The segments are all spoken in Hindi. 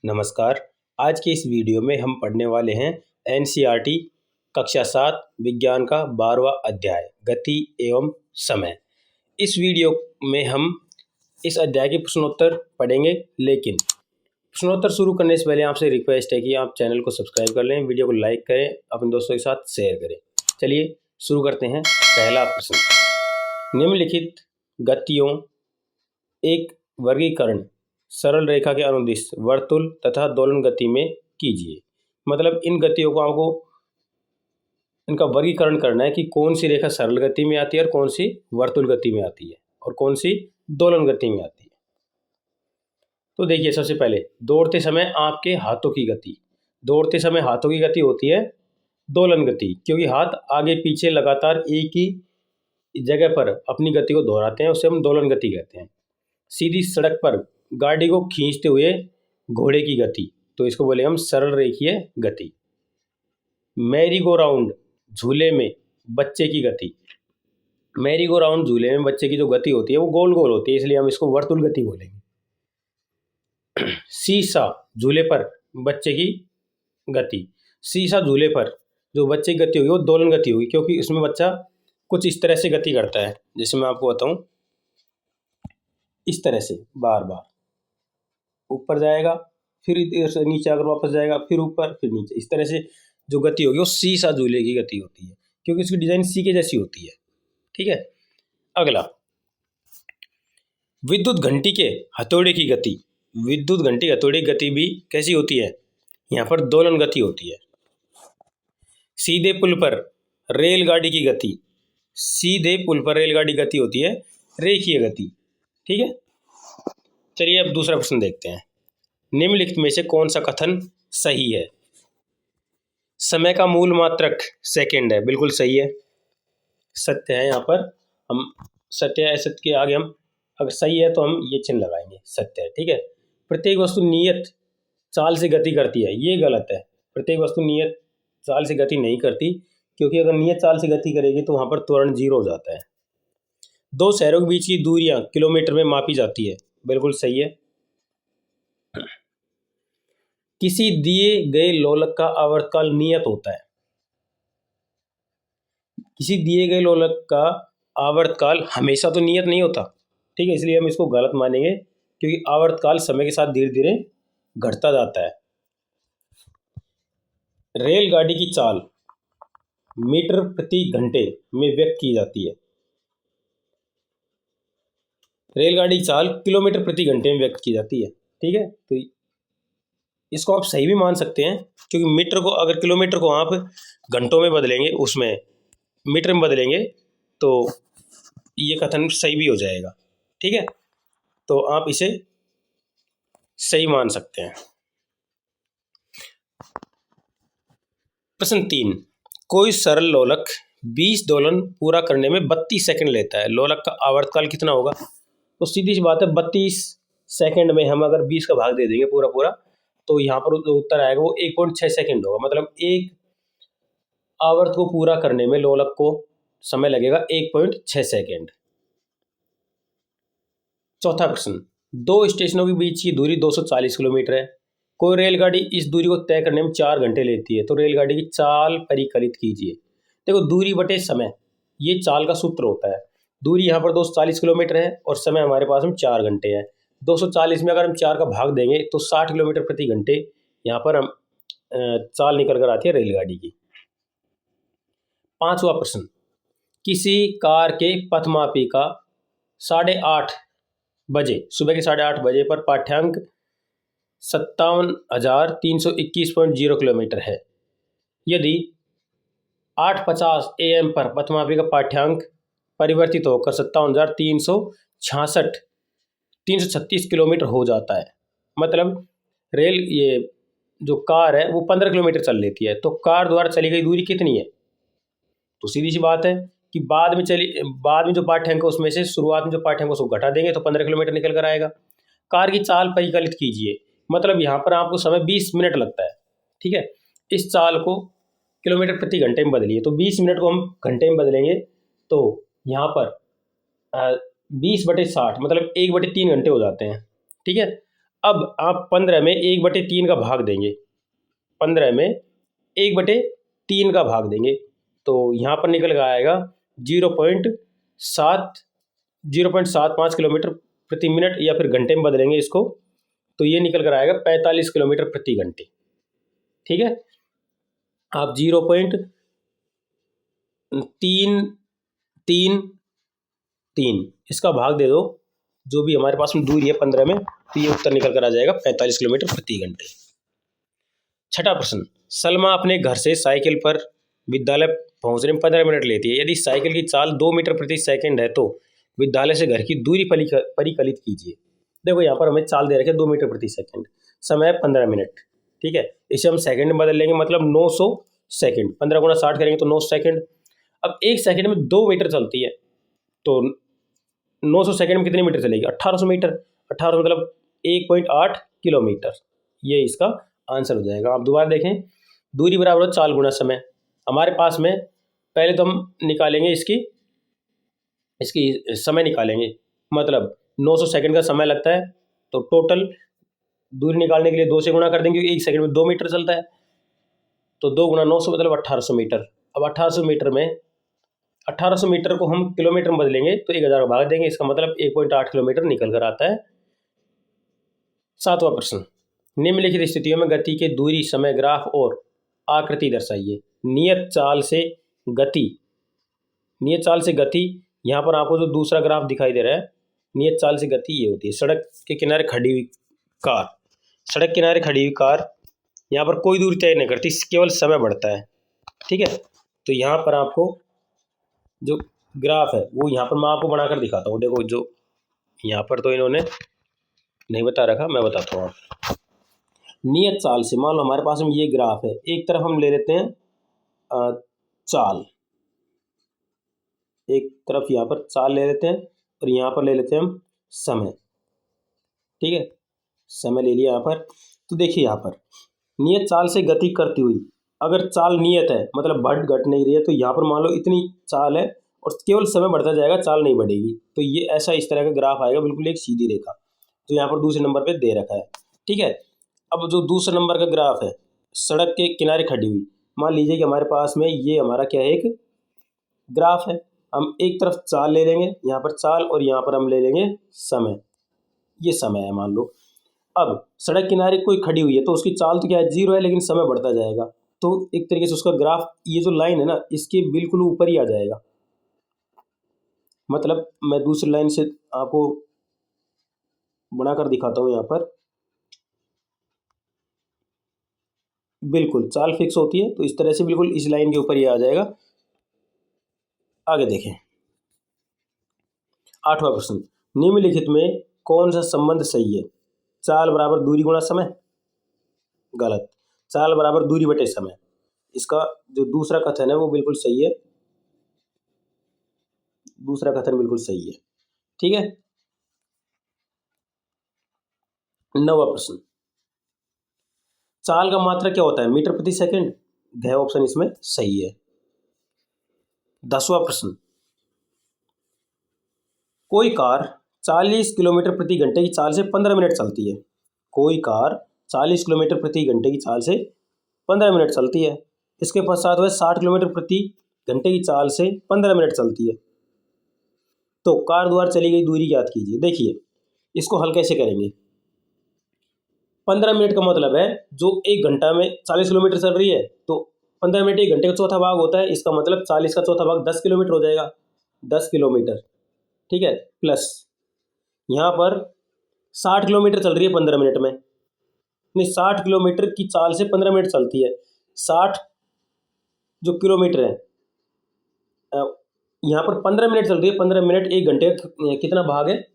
नमस्कार। आज के इस वीडियो में हम पढ़ने वाले हैं एनसीईआरटी कक्षा 7 विज्ञान का 12वां अध्याय गति एवं समय। इस वीडियो में हम इस अध्याय के प्रश्नोत्तर पढ़ेंगे, लेकिन प्रश्नोत्तर शुरू करने से पहले आपसे रिक्वेस्ट है कि आप चैनल को सब्सक्राइब कर लें, वीडियो को लाइक करें, अपने दोस्तों के साथ शेयर करें। चलिए शुरू करते हैं। पहला प्रश्न, निम्नलिखित गतियों एक वर्गीकरण सरल रेखा के अनुदिश वर्तुल तथा दोलन गति में कीजिए। मतलब इन गतियों को आपको इनका वर्गीकरण करना है कि कौन सी रेखा सरल गति में आती है और कौन सी वर्तुल गति में आती है और कौन सी दोलन गति में आती है। तो देखिए, सबसे पहले दौड़ते समय आपके हाथों की गति, दौड़ते समय हाथों की गति होती है दोलन गति, क्योंकि हाथ आगे पीछे लगातार एक ही जगह पर अपनी गति को दोहराते हैं, उसे हम दोलन गति कहते हैं। सीधी सड़क पर गाड़ी को खींचते हुए घोड़े की गति, तो इसको बोले हम सरल रेखीय गति। मैरी गो राउंड झूले में बच्चे की गति, मैरी गो राउंड झूले में बच्चे की जो गति होती है वो गोल गोल होती है, इसलिए हम इसको वर्तुल गति बोलेंगे। सीसा झूले पर बच्चे की गति, सीसा झूले पर जो बच्चे की गति होगी वो दोलन गति होगी, क्योंकि उसमें बच्चा कुछ इस तरह से गति करता है। जैसे मैं आपको बताऊं, इस तरह से बार बार ऊपर जाएगा, फिर इधर से नीचे आकर वापस जाएगा, फिर ऊपर फिर नीचे, इस तरह से जो गति होगी वो सीसा झूले की गति होती है, क्योंकि इसकी डिजाइन सी के जैसी होती है। ठीक है। अगला, विद्युत घंटी के हथौड़े की गति, विद्युत घंटी हथौड़े की गति भी कैसी होती है, यहाँ पर दोलन गति होती है। सीधे पुल पर रेलगाड़ी की गति, सीधे पुल पर रेलगाड़ी गति होती है रेखीय गति। ठीक है। चलिए अब दूसरा प्रश्न देखते हैं। निम्नलिखित में से कौन सा कथन सही है। समय का मूल मात्रक सेकंड है, बिल्कुल सही है, सत्य है। यहाँ पर हम सत्य है, असत्य के आगे हम अगर सही है तो हम ये चिन्ह लगाएंगे, सत्य है। ठीक है। प्रत्येक वस्तु नियत चाल से गति करती है, ये गलत है। प्रत्येक वस्तु नियत चाल से गति नहीं करती, क्योंकि अगर नियत चाल से गति करेगी तो वहाँ पर त्वरण 0 हो जाता है। दो शहरों के बीच की दूरियां किलोमीटर में मापी जाती है, बिल्कुल सही है। किसी दिए गए लोलक का आवर्तकाल नियत होता है, किसी दिए गए लोलक का आवर्तकाल हमेशा तो नियत नहीं होता। ठीक है, इसलिए हम इसको गलत मानेंगे, क्योंकि आवर्तकाल समय के साथ धीरे धीरे घटता जाता है। रेलगाड़ी की चाल मीटर प्रति घंटे में व्यक्त की जाती है, रेलगाड़ी की चाल किलोमीटर प्रति घंटे में व्यक्त की जाती है। ठीक है, तो इसको आप सही भी मान सकते हैं, क्योंकि मीटर को अगर किलोमीटर को आप घंटों में बदलेंगे, उसमें मीटर में बदलेंगे तो ये कथन सही भी हो जाएगा। ठीक है, तो आप इसे सही मान सकते हैं। प्रश्न 3, कोई सरल लोलक 20 दोलन पूरा करने में 32 सेकंड लेता है, लोलक का आवर्तकाल कितना होगा। तो सीधी सी बात है, 32 सेकंड में हम अगर 20 का भाग दे देंगे पूरा पूरा, तो यहाँ पर जो उत्तर आएगा वो 1.6 सेकंड होगा। मतलब एक आवर्त को पूरा करने में लोलक को समय लगेगा 1.6 सेकंड। चौथा प्रश्न, दो स्टेशनों के बीच की दूरी 240 किलोमीटर है, कोई रेलगाड़ी इस दूरी को तय करने में 4 घंटे लेती है, तो रेलगाड़ी की चाल परिकलित कीजिए। देखो, दूरी बटे समय, ये चाल का सूत्र होता है। दूरी यहाँ पर 240 किलोमीटर है और समय हमारे पास में 4 घंटे है। 240 में अगर हम 4 का भाग देंगे तो 60 किलोमीटर प्रति घंटे यहाँ पर हम चाल निकल कर आती है रेलगाड़ी की। पांचवा प्रश्न, किसी कार के पथमापी का 8:30 बजे, सुबह के 8:30 बजे पर पाठ्यांक 57,321.0 किलोमीटर है। यदि 8:50 AM पर पथमापी का पाठ्यांक परिवर्तित होकर 57,336 किलोमीटर हो जाता है, मतलब ये जो कार है वो 15 किलोमीटर चल लेती है, तो कार द्वारा चली गई दूरी कितनी है। तो सीधी सी बात है कि बाद में जो पाठ्यांक है उसमें से शुरुआत में जो पाठ्यांक उसको घटा देंगे तो 15 किलोमीटर निकल कर आएगा। कार की चाल परिकलित कीजिए, मतलब यहाँ पर आपको समय 20 मिनट लगता है। ठीक है, इस चाल को किलोमीटर प्रति घंटे में बदलिए, तो 20 मिनट को हम घंटे में बदलेंगे तो यहाँ पर 20/60 मतलब 1/3 घंटे हो जाते हैं। ठीक है, अब आप 15 में 1/3 का भाग देंगे, 15 में 1/3 का भाग देंगे तो यहाँ पर निकल कर आएगा 0.75 किलोमीटर प्रति मिनट, या फिर घंटे में बदलेंगे इसको तो ये निकल कर आएगा 45 किलोमीटर प्रति घंटे। ठीक है, आप 0.333 इसका भाग दे दो, जो भी हमारे पास में दूरी है 15 में, तो ये उत्तर निकल कर आ जाएगा 45 किलोमीटर प्रति घंटे। छठा प्रश्न, सलमा अपने घर से साइकिल पर विद्यालय पहुंचने में 15 मिनट लेती है। यदि साइकिल की चाल 2 मीटर प्रति सेकंड है तो विद्यालय से घर की दूरी परिकलित कीजिए। देखो यहाँ पर हमें चाल दे रखे 2 मीटर प्रति सेकंड, समय 15 मिनट। ठीक है, इसे हम सेकंड में बदल लेंगे, मतलब 900 सेकंड, 15 गुणा 60 करेंगे तो 9 सेकंड। अब 1 सेकंड में 2 मीटर चलती है तो 900 सेकंड में कितने मीटर चलेगी? 1800 मीटर। 1800 मतलब 1.8 किलोमीटर। ये इसका आंसर हो जाएगा। आप दोबारा देखें, दूरी बराबर हो चाल गुणा समय। हमारे पास में पहले तो हम निकालेंगे इसकी समय निकालेंगे, मतलब 900 सेकंड का समय लगता है तो टोटल दूरी निकालने के लिए 2 से गुणा कर देंगे, क्योंकि 1 सेकंड में 2 मीटर चलता है, तो 2 गुणा 900 मतलब 1800 मीटर। अब 1800 मीटर को हम किलोमीटर में बदलेंगे तो 1000 का भाग देंगे, इसका मतलब 1.8 किलोमीटर निकल कर आता है। 7वां प्रश्न, निम्नलिखित स्थितियों में गति के दूरी, समय, ग्राफ और आकृति दर्शाइए। नियत चाल से गति, यहाँ पर आपको जो दूसरा ग्राफ दिखाई दे रहा है, नियत चाल से गति ये होती है। सड़क के किनारे खड़ी हुई कार यहाँ पर कोई दूरी तय नहीं करती, केवल समय बढ़ता है। ठीक है, तो यहाँ पर आपको जो ग्राफ है वो यहाँ पर मैं आपको बनाकर दिखाता हूँ। देखो, जो यहाँ पर तो इन्होंने नहीं बता रखा, मैं बताता हूँ। नियत चाल से मान लो हमारे पास में ये ग्राफ है, एक तरफ हम ले लेते हैं चाल, एक तरफ यहाँ पर चाल ले लेते हैं और यहाँ पर ले लेते हैं हम समय। ठीक है, समय ले लिया यहाँ पर। तो देखिए यहाँ पर नियत चाल से गति करती हुई, अगर चाल नियत है मतलब बढ़ घट नहीं रही है, तो यहाँ पर मान लो इतनी चाल है और केवल समय बढ़ता जाएगा, चाल नहीं बढ़ेगी, तो ये ऐसा इस तरह का ग्राफ आएगा, बिल्कुल एक सीधी रेखा, तो यहाँ पर दूसरे नंबर पे दे रखा है। ठीक है, अब जो दूसरे नंबर का ग्राफ है, सड़क के किनारे खड़ी हुई, मान लीजिए कि हमारे पास में ये हमारा क्या है, एक ग्राफ है। हम एक तरफ चाल ले लेंगे, यहाँ पर चाल, और यहाँ पर हम ले लेंगे समय। ये समय है मान लो। अब सड़क किनारे कोई खड़ी हुई है तो उसकी चाल तो क्या है, 0 है, लेकिन समय बढ़ता जाएगा, तो एक तरीके से उसका ग्राफ, ये जो लाइन है ना, इसके बिल्कुल ऊपर ही आ जाएगा। मतलब मैं दूसरी लाइन से आपको बनाकर दिखाता हूँ। यहाँ पर बिल्कुल चाल फिक्स होती है, तो इस तरह से बिल्कुल इस लाइन के ऊपर ही आ जाएगा। आगे देखें, 8वां प्रश्न, निम्नलिखित में कौन सा संबंध सही है? चाल बराबर दूरी गुणा समय, गलत। चाल बराबर दूरी बटे समय, इसका जो दूसरा कथन है वो बिल्कुल सही है, दूसरा कथन बिल्कुल सही है। ठीक है, 9वां प्रश्न, चाल का मात्रक क्या होता है? मीटर प्रति सेकंड, घ ऑप्शन इसमें सही है। 10वां प्रश्न, कोई कार 40 किलोमीटर प्रति घंटे की चाल से 15 मिनट चलती है। कोई कार 40 किलोमीटर प्रति घंटे की चाल से 15 मिनट चलती है। इसके पश्चात वह 60 किलोमीटर प्रति घंटे की चाल से 15 मिनट चलती है। तो कार द्वारा चली गई दूरी याद कीजिए। देखिए, इसको हल कैसे करेंगे? 15 मिनट का मतलब है जो 1 घंटा में 40 किलोमीटर चल रही है, तो 15 मिनट 1 घंटे का चौथा भाग होता है, इसका मतलब 40 का चौथा भाग 10 किलोमीटर हो जाएगा, 10 किलोमीटर। ठीक है, प्लस यहाँ पर 60 किलोमीटर चल रही है 15 मिनट में, नहीं 60 किलोमीटर की चाल से 15 मिनट चलती है। 60 जो किलोमीटर है, यहाँ पर 15 मिनट चल रही है, 15 मिनट 1 घंटे कितना भाग है?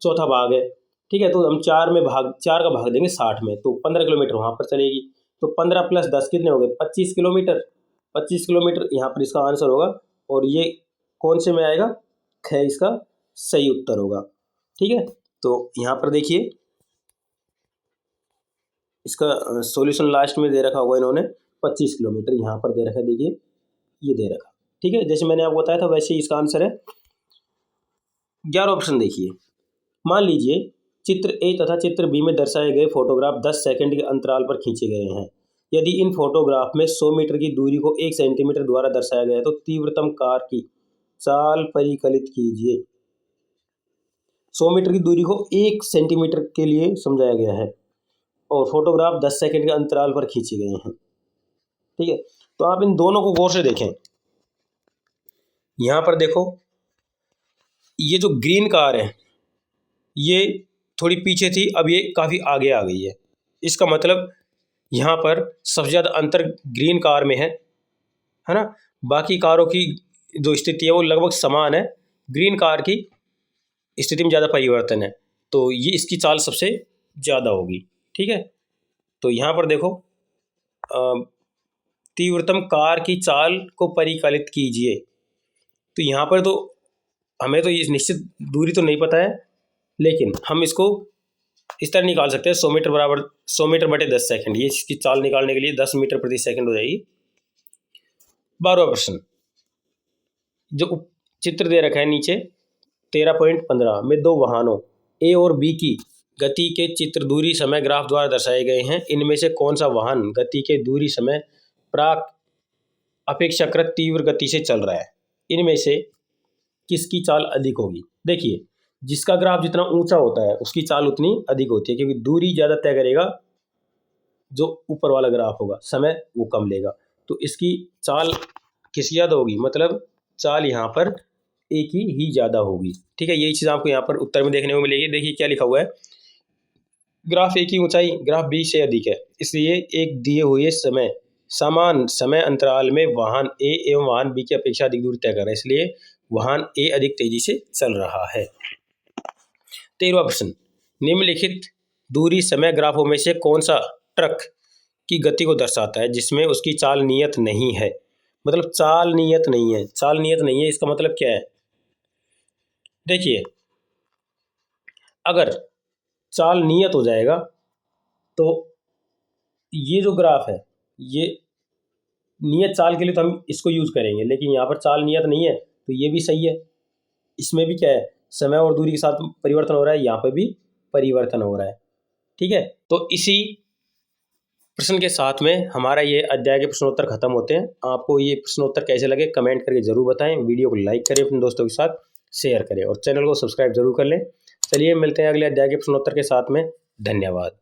चौथा भाग है। ठीक है, तो हम 4 का भाग देंगे 60 में, तो 15 किलोमीटर वहाँ पर चलेगी। तो 15 + 10 कितने हो गए? 25 किलोमीटर। 25 किलोमीटर यहाँ पर इसका आंसर होगा, और ये कौन से में आएगा? ख इसका सही उत्तर होगा। ठीक है, तो यहाँ पर देखिए इसका सॉल्यूशन लास्ट में दे रखा होगा इन्होंने, 25 किलोमीटर यहाँ पर दे रखा है, देखिए ये दे रखा। ठीक है, जैसे मैंने आपको बताया था वैसे ही इसका आंसर है। 11वां ऑप्शन देखिए, मान लीजिए चित्र ए तथा चित्र बी में दर्शाए गए फोटोग्राफ 10 सेकंड के अंतराल पर खींचे गए हैं। यदि इन फोटोग्राफ में 100 मीटर की दूरी को 1 सेंटीमीटर द्वारा दर्शाया गया है तो तीव्रतम कार की चाल परिकलित कीजिए। 100 मीटर की दूरी को 1 सेंटीमीटर के लिए समझाया गया है और फोटोग्राफ 10 सेकंड के अंतराल पर खींचे गए हैं। ठीक है, तो आप इन दोनों को गौर से देखें। यहाँ पर देखो, ये जो ग्रीन कार है ये थोड़ी पीछे थी, अब ये काफ़ी आगे आ गई है। इसका मतलब यहाँ पर सबसे ज़्यादा अंतर ग्रीन कार में है ना। बाकी कारों की जो स्थिति है वो लगभग समान है, ग्रीन कार की स्थिति में ज़्यादा परिवर्तन है, तो ये इसकी चाल सबसे ज़्यादा होगी। ठीक है, तो यहाँ पर देखो, तीव्रतम कार की चाल को परिकलित कीजिए। तो यहाँ पर तो हमें तो ये निश्चित दूरी तो नहीं पता है, लेकिन हम इसको इस तरह निकाल सकते हैं, 100 मीटर बराबर 100 मीटर बटे 10 सेकंड। ये इसकी चाल निकालने के लिए 10 मीटर प्रति सेकंड हो जाएगी। 12वां प्रश्न, जो चित्र दे रखा है नीचे 13.15 में दो वाहनों ए और बी की गति के चित्र दूरी समय ग्राफ द्वारा दर्शाए गए हैं। इनमें से कौन सा वाहन गति के दूरी समय प्राक अपेक्षाकृत तीव्र गति से चल रहा है? इनमें से किसकी चाल अधिक होगी? देखिए, जिसका ग्राफ जितना ऊंचा होता है उसकी चाल उतनी अधिक होती है, क्योंकि दूरी ज़्यादा तय करेगा जो ऊपर वाला ग्राफ होगा, समय वो कम लेगा। तो इसकी चाल किसकी ज़्यादा होगी? मतलब चाल यहाँ पर ए की ही ज़्यादा होगी। ठीक है, यही चीज़ आपको यहाँ पर उत्तर में देखने को मिलेगी। देखिए क्या लिखा हुआ है, ग्राफ ए की ऊंचाई ग्राफ बी से अधिक है, इसलिए एक दिए हुए समान समय अंतराल में वाहन ए एवं वाहन बी की अपेक्षा अधिक दूरी तय कर रहा है, इसलिए वाहन ए अधिक तेजी से चल रहा है। 13वां प्रश्न, निम्नलिखित दूरी समय ग्राफों में से कौन सा ट्रक की गति को दर्शाता है जिसमें उसकी चाल नियत नहीं है? मतलब चाल नियत नहीं है, चाल नियत नहीं है इसका मतलब क्या है? देखिए, अगर चाल नियत हो जाएगा तो ये जो ग्राफ है ये नियत चाल के लिए तो हम इसको यूज करेंगे, लेकिन यहाँ पर चाल नियत नहीं है तो ये भी सही है। इसमें भी क्या है, समय और दूरी के साथ परिवर्तन हो रहा है, यहाँ पे भी परिवर्तन हो रहा है। ठीक है, तो इसी प्रश्न के साथ में हमारा ये अध्याय के प्रश्नोत्तर खत्म होते हैं। आपको ये प्रश्नोत्तर कैसे लगे कमेंट करके जरूर बताएं। वीडियो को लाइक करें, अपने दोस्तों के साथ शेयर करें और चैनल को सब्सक्राइब जरूर कर लें। चलिए मिलते हैं अगले अध्याय के प्रश्नोत्तर के साथ में। धन्यवाद।